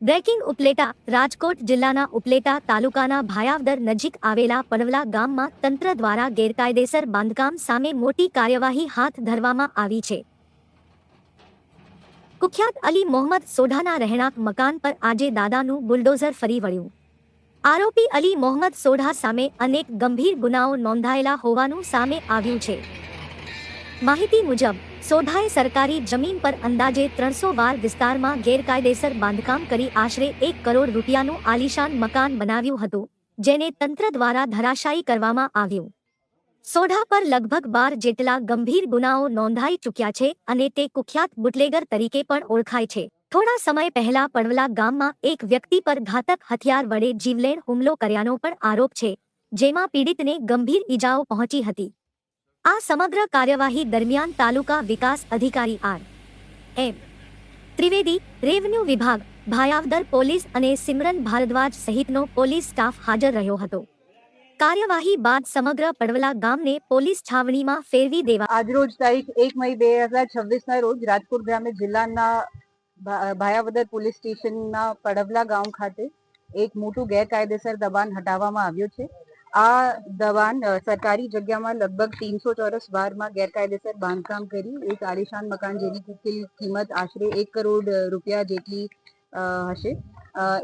Breaking Upleta Rajkot જિલ્લાના ઉપલેટા તાલુકાના ભાયાવદર નજીક આવેલા પડવલા ગામમાં તંત્ર દ્વારા ગેરકાયદેસર બાંધકામ સામે મોટી કાર્યવાહી હાથ ધરવામાં આવી છે. કુખ્યાત અલી મોહમ્મદ સોઢાના રહેણાંક મકાન પર આજે દાદાનું બુલડોઝર ફરી વળ્યું. આરોપી અલી મોહમ્મદ સોઢા સામે અનેક ગંભીર ગુનાઓ નોંધાયેલા હોવાનું સામે આવ્યું છે. માહિતી મુજબ સોઢાએ સરકારી જમીન પર અંદાજે 300 વાર વિસ્તારમાં ગેરકાયદેસર બાંધકામ કરી આશરે 1 કરોડ રૂપિયાનું આલીશાન મકાન બનાવ્યું હતું, જેને તંત્ર દ્વારા ધરાશાયી કરવામાં આવ્યું. સોઢા પર લગભગ 12 જેટલા ગંભીર ગુનાઓ નોંધાઈ ચૂક્યા છે અને તે કુખ્યાત બુટલેગર તરીકે પણ ઓળખાય છે. થોડા સમય પહેલા પડવલા ગામમાં એક વ્યક્તિ પર ઘાતક હથિયાર વડે જીવલેણ હુમલો કર્યાનો પણ આરોપ છે, જેમાં પીડિતને ગંભીર ઈજાઓ પહોંચી હતી. આ સમગ્ર કાર્યવાહી દરમિયાન તાલુકા વિકાસ અધિકારી આર.એમ. ત્રિવેદી, રેવન્યુ વિભાગ, ભાયાવદર પોલીસ અને સિમરન ભારદ્વાજ સહિતનો પોલીસ સ્ટાફ હાજર રહ્યો હતો. કાર્યવાહી બાદ સમગ્ર પડવલા ગામને પોલીસ છાવણીમાં ફેરવી દેવા આજરોજ તારીખ 1 મઈ 2026 ના રોજ રાજકોટ ગ્રામ્ય જિલ્લાના ભાયાવદર પોલીસ સ્ટેશનના પડવલા ગામ ખાતે એક મોટું ગેરકાયદેસર દબાણ હટાવવામાં આવ્યું છે. આ દબાણ સરકારી જગ્યામાં લગભગ 300 ચોરસ વારમાં ગેરકાયદેસર બાંધકામ કરી એક આલીશાન મકાન જેની કુલ કિંમત આશરે 1 કરોડ રૂપિયા જેટલી હશે.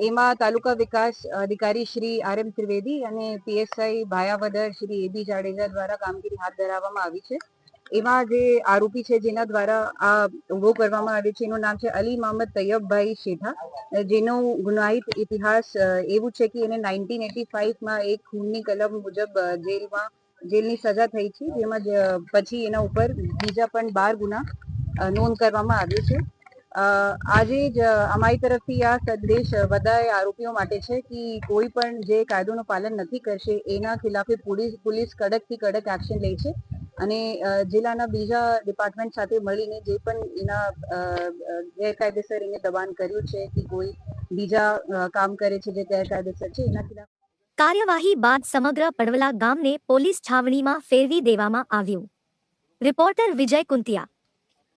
એમાં તાલુકા વિકાસ અધિકારી શ્રી આર.એમ. ત્રિવેદી અને પીએસઆઈ ભાયાવદર શ્રી એ.બી. જાડેજા દ્વારા કામગીરી હાથ ધરવામાં આવી છે. એમાં જે આરોપી છે જેના દ્વારા આ ઉભો કરવામાં આવ્યો છે એનું નામ છે અલી મોહમ્મદ તૈયબભાઈ શેઠા, જેનો ગુનાહિત ઇતિહાસ એવું છે કે એને 1985માં એક ખૂનની કલમ મુજબ જેલની સજા થઈ છે, જેમાં પછી એના ઉપર બીજા પણ 12 ગુના નોંધ કરવામાં આવ્યો છે. આજે જ અમારી તરફથી આ સંદેશ બધા આરોપીઓ માટે છે કે કોઈ પણ જે કાયદોનું પાલન નથી કરશે એના ખિલાફે પોલીસ કડકથી કડક એક્શન લે છે અને જિલ્લાના બીજા ડિપાર્ટમેન્ટ સાથે મળીને જે પણ એના ગેરકાયદેસર એને દબાણ કર્યું છે કે કોઈ બીજા કામ કરે છે જે ગેરકાયદેસર છે એના ખિલાફ કાર્યવાહી બાદ સમગ્ર પડવલા ગામને પોલીસ છાવણીમાં ફેરવી દેવામાં આવ્યું. રિપોર્ટર વિજય કુંતિયા.